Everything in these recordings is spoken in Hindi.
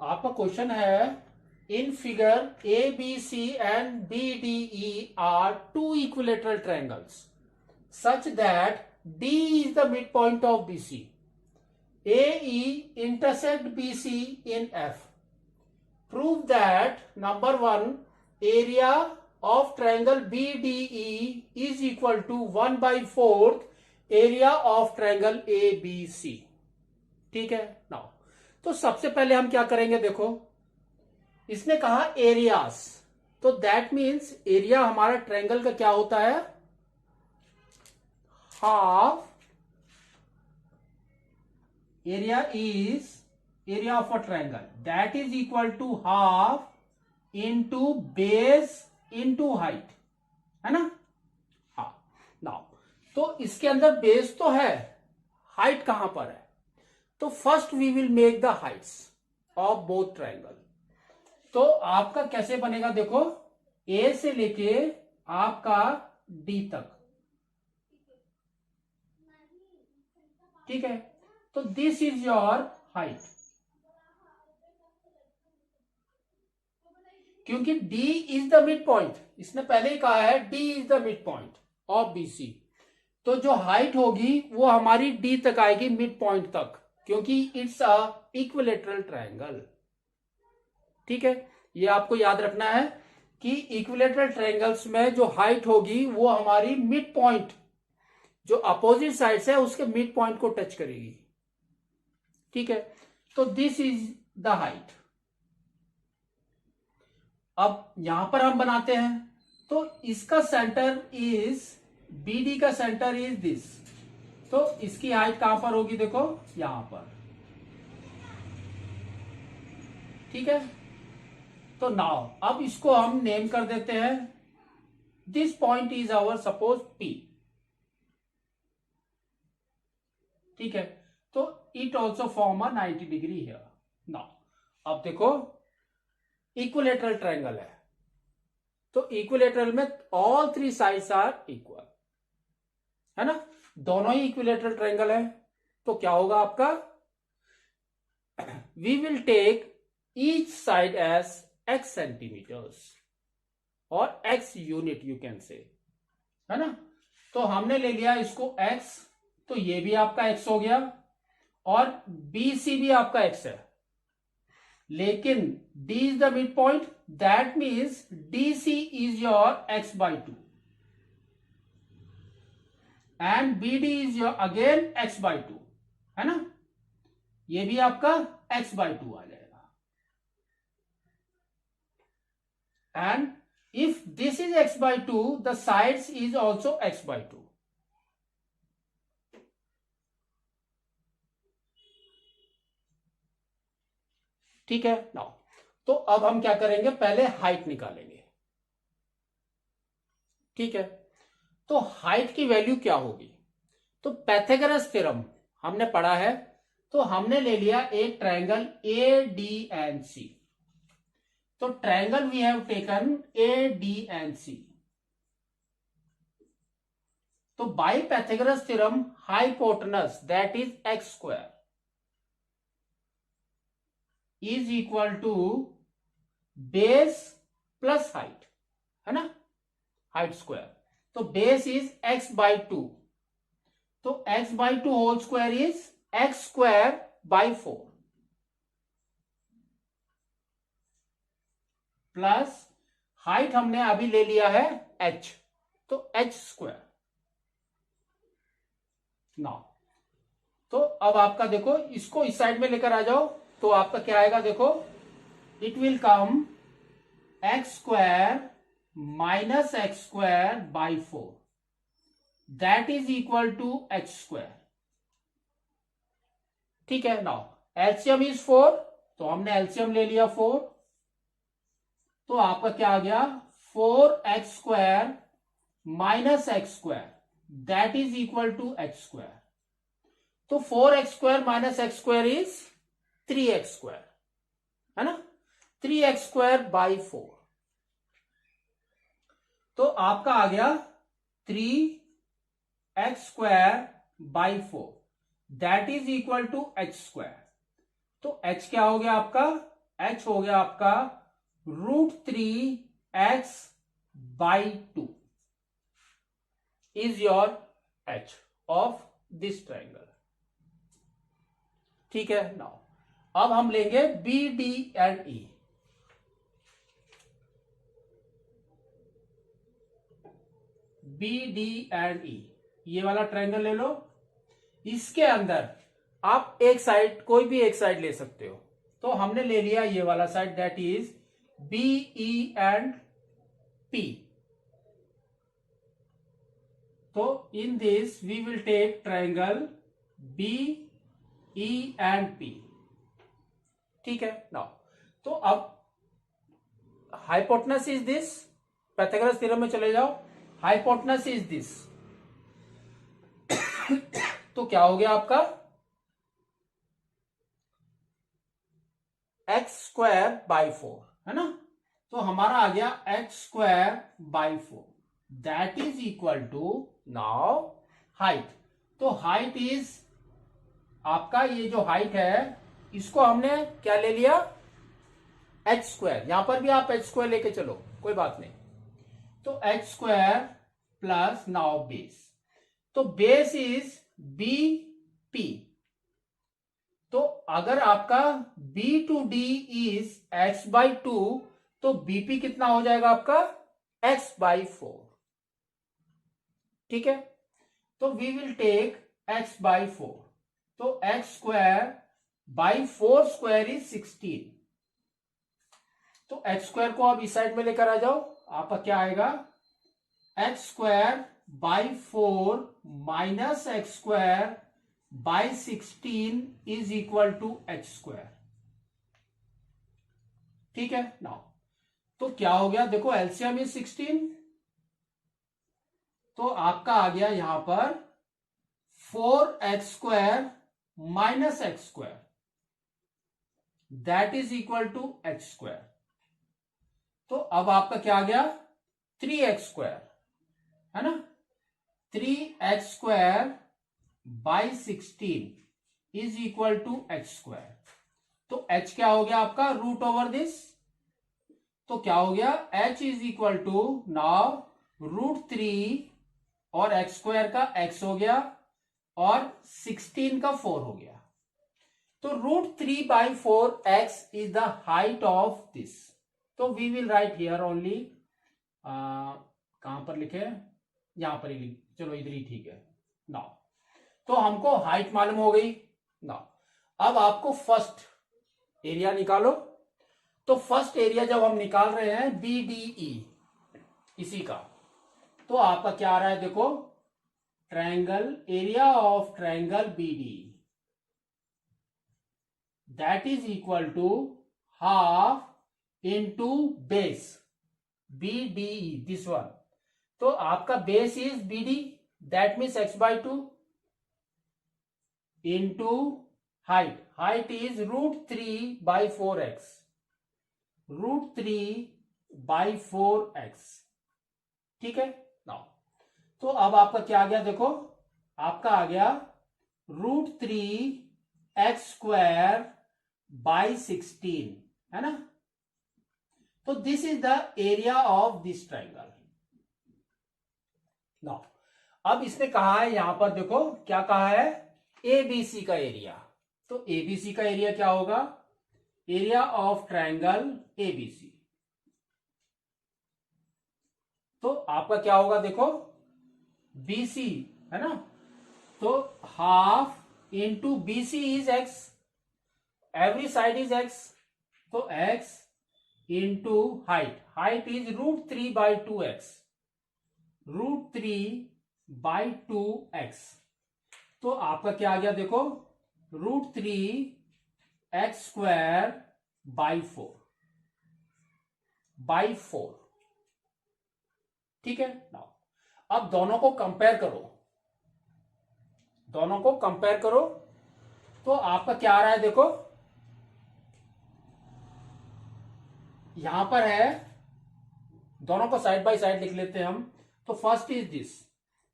आपका क्वेश्चन है in figure A B C and B D E are two equilateral triangles such that D is the mid point of B C, A E intersect B C in F. Prove that number one, area of triangle BDE is equal to 1/4 area of triangle ABC. ठीक है. नाउ तो सबसे पहले हम क्या करेंगे, देखो इसने कहा एरियाज, तो दैट मीन्स एरिया हमारा ट्रायंगल का क्या होता है, half. Area is area of a triangle that is equal to half into base into height, है ना. हाँ. नाउ तो इसके अंदर बेस तो है, हाइट कहां पर है, तो first we will make the heights of both triangle. तो आपका कैसे बनेगा, देखो ए से लेके आपका डी तक, ठीक है. तो दिस इज योर हाइट, क्योंकि D is the mid point, इसने पहले ही कहा है D is the mid point of BC. तो जो हाइट होगी वो हमारी D तक आएगी, मिड पॉइंट तक, क्योंकि इट्स अ इक्विलेटरल ट्रायंगल. ठीक है, ये आपको याद रखना है कि इक्विलेटरल ट्रायंगल्स में जो हाइट होगी वो हमारी मिड पॉइंट, जो अपोजिट साइड है उसके मिड पॉइंट को टच करेगी. ठीक है, तो दिस इज द हाइट. अब यहां पर हम बनाते हैं, तो इसका सेंटर इज, BD का सेंटर इज दिस, तो इसकी हाइट कहां पर होगी, देखो यहां पर. ठीक है, तो नाउ अब इसको हम नेम कर देते हैं. This point is our suppose P. ठीक है, तो it also form a 90 degree here. Now अब देखो इक्विलेटरल ट्रायंगल है, तो इक्विलेटरल में all three sides are equal, है ना. दोनों ही इक्विलेटरल ट्रायंगल है, तो क्या होगा आपका, we will take each side as x centimeters और x unit you can say, है ना. तो हमने ले लिया इसको x, तो ये भी आपका x हो गया, और BC भी आपका x है, लेकिन D is the midpoint, that means DC is your x/2 and BD is your again x/2, है ना. ये भी आपका x/2 आ जाएगा. And if this is x/2, the sides is also x/2. ठीक है. नाउ तो अब हम क्या करेंगे, पहले हाइट निकालेंगे. ठीक है, तो हाइट की वैल्यू क्या होगी, तो पाइथागोरस थ्योरम हमने पढ़ा है, तो हमने ले लिया एक ट्रायंगल ADNC. तो triangle we have taken ADNC. तो by Pythagoras theorem hypotenuse that is x² is equal to base plus height, है ना, हाइट स्क्वायर. तो बेस इज x/2, तो x/2 whole square is x²/4 plus height हमने अभी ले लिया है h, तो h². नाउ तो अब आपका देखो, इसको इस साइड में लेकर आ जाओ, तो आपका क्या आएगा, देखो it will come x² minus x²/4 that is equal to h². ठीक है. नाउ एलसीएम इज 4, तो हमने एलसीएम ले लिया 4, तो आपका क्या आ गया, 4x² minus x² that is equal to h². तो 4x² minus x² is 3x², है ना, 3x²/4. तो आपका आ गया 3x²/4 that is equal to h². तो h क्या हो गया आपका, h हो गया आपका √3x/2 is your h of this triangle. ठीक है. नाउ अब हम लेंगे B D and E. B D and E, ये वाला ट्रायंगल ले लो. इसके अंदर आप एक साइड, कोई भी एक साइड ले सकते हो. तो हमने ले लिया ये वाला side, that is B E and P. तो in this we will take triangle B E and P. ठीक है. नाउ तो अब hypotenuse is this, Pythagoras theorem में चले जाओ. Hypotenuse is this. तो क्या हो गया आपका x²/4, है ना. तो हमारा आ गया x²/4, that is equal to now height. तो हाइट इज आपका, ये जो हाइट है इसको हमने क्या ले लिया, h². यहां पर भी आप h² लेके चलो, कोई बात नहीं. तो h² प्लस नाउ बेस. तो बेस इज बी पी. तो अगर आपका b to d is x/2, तो bp कितना हो जाएगा आपका x/4. ठीक है. तो वी विल टेक x/4. तो x²/4² इज 16. तो x² को आप इस साइड में लेकर आ जाओ. आपका क्या आएगा, x²/4 minus x²/16 is equal to h². ठीक है. नाउ तो क्या हो गया, देखो एलसीएम इज 16. तो आपका आ गया यहां पर 4x² minus x², that is equal to h². तो अब आपका क्या आ गया 3x², है ना. 3x²/16 is equal to h². तो h क्या हो गया आपका √दिस. तो क्या हो गया, h is equal to now √3 और x² का x हो गया और 16 का 4 हो गया. तो √3/4x is the height of this. तो we will write here only, कहां पर लिखे, यहां पर ही लिख, चलो इधर ही ठीक है. नाउ तो हमको हाइट मालूम हो गई. नाउ अब आपको फर्स्ट एरिया निकालो. तो फर्स्ट एरिया जब हम निकाल रहे हैं बी डी ई इसी का, तो आपका क्या आ रहा है, देखो triangle, area of triangle B D, that is equal to half into base B D E, this one. तो आपका base is B D, that means x/2 into height. Height is √3/4x, √3/4x. ठीक है. नाउ तो अब आपका क्या आ गया, देखो आपका आ गया √3x²/16, है ना. तो this is the area of this triangle. Now अब इसने कहा है, यहां पर देखो क्या कहा है, एबीसी का एरिया. तो एबीसी का एरिया क्या होगा, एरिया ऑफ ट्रायंगल एबीसी. तो आपका क्या होगा, देखो बीसी, है ना. तो half into BC is X, every side is X. तो X into height, height is √3/2x, √3/2x. तो आपका क्या आ गया, देखो √3x²/4. ठीक है. नाउ अब दोनों को कंपेयर करो, दोनों को कंपेयर करो. तो आपका क्या आ रहा है, देखो यहां पर है, दोनों को साइड बाय साइड लिख लेते हैं हम. तो फर्स्ट इज दिस,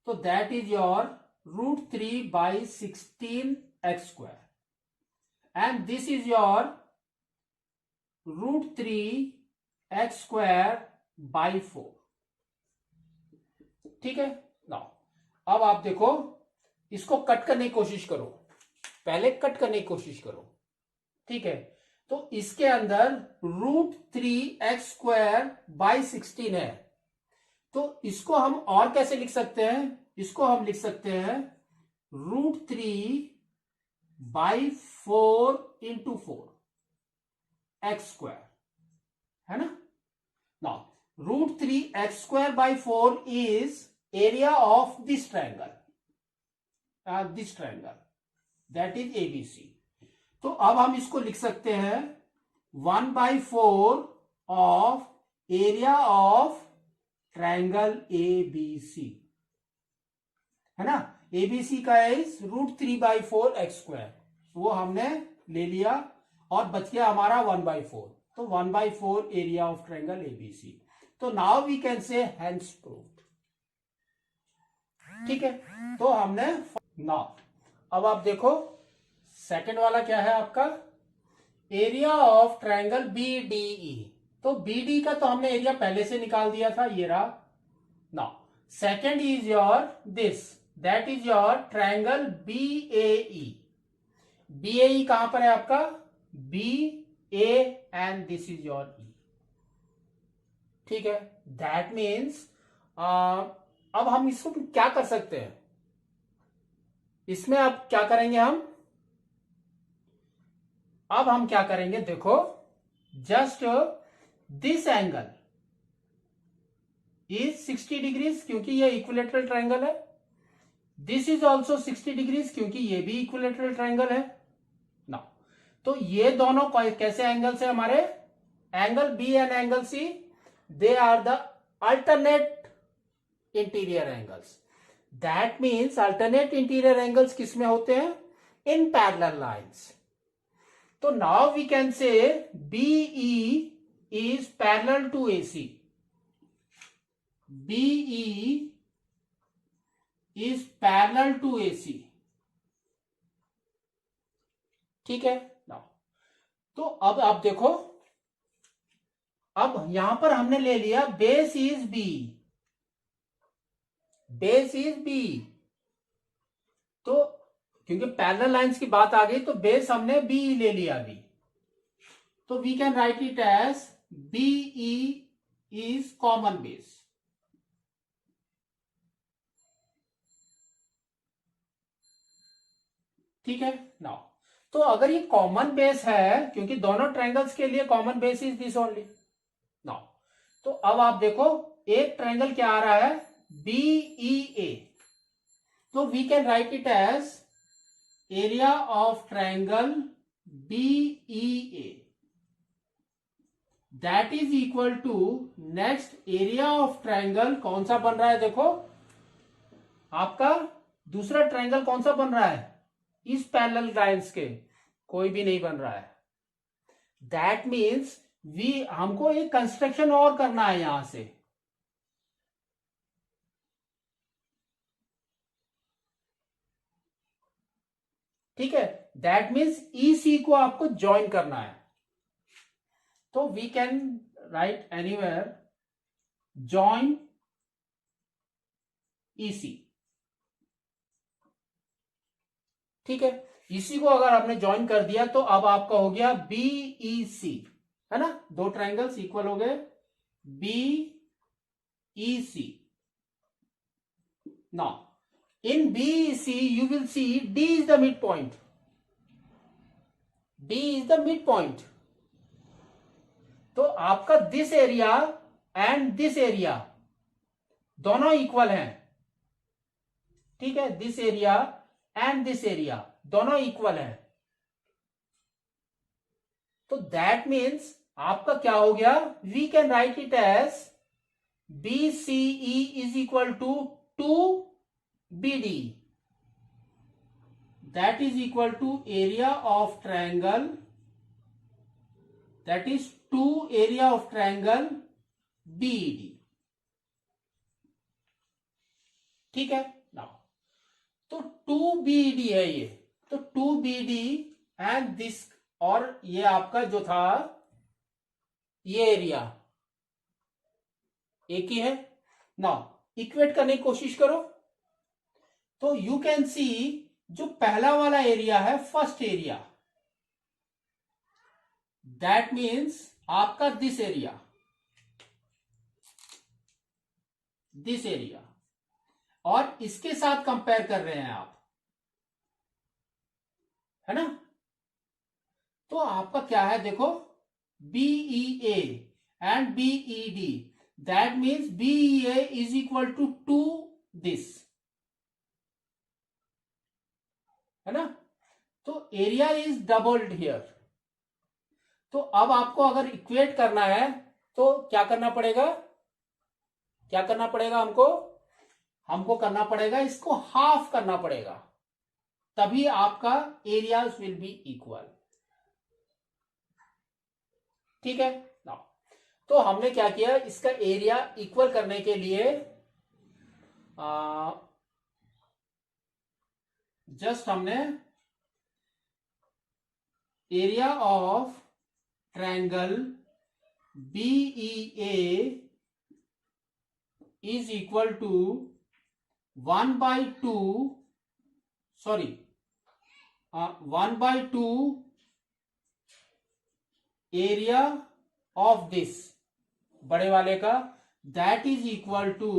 तो that is your √3/16x², and this is your √3x²/4। ठीक है ना। अब आप देखो, इसको कट करने की कोशिश करो, पहले कट करने की कोशिश करो। ठीक है, तो इसके अंदर √3x²/16 है, तो इसको हम और कैसे लिख सकते हैं? इसको हम लिख सकते हैं √3/4 × 4 x², है ना। Now √3x²/4 is area of this triangle, that is ABC। तो अब हम इसको लिख सकते हैं 1/4 of area of triangle ABC, है ना। ABC का इज √3/4 x², वो हमने ले लिया और बच गया हमारा 1/4, तो 1/4 एरिया ऑफ ट्रायंगल ABC। तो now we can say hence proved. ठीक है, तो हमने नाउ अब आप देखो सेकंड वाला क्या है आपका, एरिया ऑफ ट्रायंगल BDE। तो BD का तो हमने एरिया पहले से निकाल दिया था, ये रहा। Now second is your this, that is your triangle BAE। BAE कहां पर है आपका, BA and this is your E। ठीक है, दैट मीन्स अब हम इसको क्या कर सकते हैं, इसमें अब क्या करेंगे हम क्या करेंगे, देखो just this angle is 60 degrees क्योंकि ये इक्विलेटरल ट्रायंगल है, दिस इज ऑल्सो 60 डिग्रीज क्योंकि ये भी इक्विलेटरल ट्रायंगल है ना। तो ये दोनों कैसे एंगल्स है हमारे, angle B and angle C, they are the alternate interior angles. That means alternate interior angles किसमें होते हैं, इन पैरेलल लाइंस। तो now we can say BE is parallel to AC, BE is parallel to AC। ठीक है नाउ, तो अब आप देखो, अब यहां पर हमने ले लिया base is B, base is B। तो क्योंकि पैरेलल लाइंस की बात आ गई तो बेस हमने B ले लिया अभी, तो we can write it as BE is common base. ठीक है नाउ, तो अगर ये कॉमन बेस है, क्योंकि दोनों ट्रायंगल्स के लिए common base is this only now, तो अब आप देखो एक ट्रायंगल क्या आ रहा है, BEA। तो we can write it as area of triangle BEA, that is equal to next area of triangle कौन सा बन रहा है, देखो आपका दूसरा ट्रायंगल कौन सा बन रहा है, इस पैरेलल लाइंस के कोई भी नहीं बन रहा है। दैट मीन्स हमको एक कंस्ट्रक्शन और करना है यहां से, ठीक है। दैट मीन्स EC को आपको ज्वाइन करना है, तो we can write anywhere join EC। ठीक है, EC को अगर आपने ज्वाइन कर दिया तो अब आपका हो गया BEC, है ना, दो ट्रायंगल्स इक्वल हो गए BEC। Now in BEC you will see D is the midpoint, D is the midpoint। तो आपका this area and this area दोनों इक्वल हैं, ठीक है, this area and this area दोनों इक्वल हैं। तो दैट मीन्स आपका क्या हो गया, we can write it as BCE is equal to 2BD, that is equal to area of triangle, that is 2 area of triangle BED। ठीक है नाउ, तो 2BED है ये, तो 2BD एंड दिस, और ये आपका जो था ये एरिया एक ही है ना। इक्वेट करने की कोशिश करो तो यू कैन सी जो पहला वाला एरिया है फर्स्ट एरिया, दैट मीन्स आपका दिस एरिया और इसके साथ कंपेयर कर रहे हैं आप, है ना। तो आपका क्या है देखो, BEA and BED, that means BEA is equal to this, है ना। तो एरिया इज डबल्ड हियर। तो अब आपको अगर इक्वेट करना है तो क्या करना पड़ेगा, हमको करना पड़ेगा इसको हाफ करना पड़ेगा, तभी आपका एरियाज विल बी इक्वल। ठीक है ना। तो हमने क्या किया, इसका एरिया इक्वल करने के लिए जस्ट हमने area of triangle BEA is equal to 1/2 area of this बड़े वाले का, that is equal to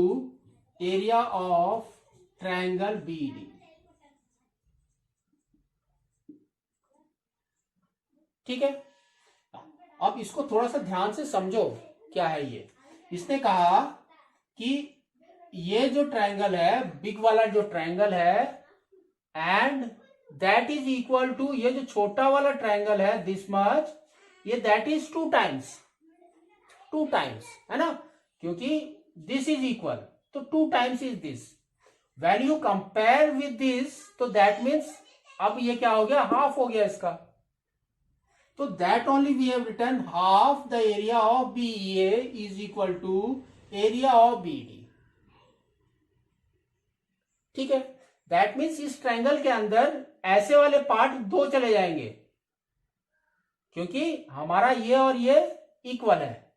area of triangle BD। ठीक है। अब इसको थोड़ा सा ध्यान से समझो क्या है ये। इसने कहा कि ये जो ट्रायंगल है, बिग वाला जो ट्रायंगल है, and that is equal to ये जो छोटा वाला ट्रायंगल है दिस मच, ये दैट इज टू टाइम्स, है ना, क्योंकि this is equal to 2 times is this. When you compare with this तो दैट मीन्स अब ये क्या हो गया, हाफ हो गया इसका। तो that only we have written half the area of BEA is equal to area of BD। ठीक है। दैट मीन्स इस ट्रायंगल के अंदर ऐसे वाले पार्ट 2 चले जाएंगे, क्योंकि हमारा ये और ये इक्वल है।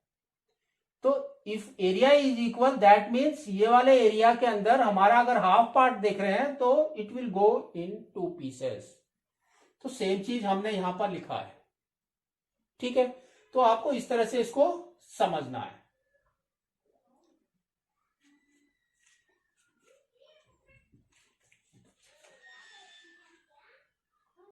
तो if area is equal that means ये वाले एरिया के अंदर हमारा अगर हाफ पार्ट देख रहे हैं तो it will go in 2 pieces. तो सेम चीज हमने यहां पर लिखा है। ठीक है। तो आपको इस तरह से इसको समझना है।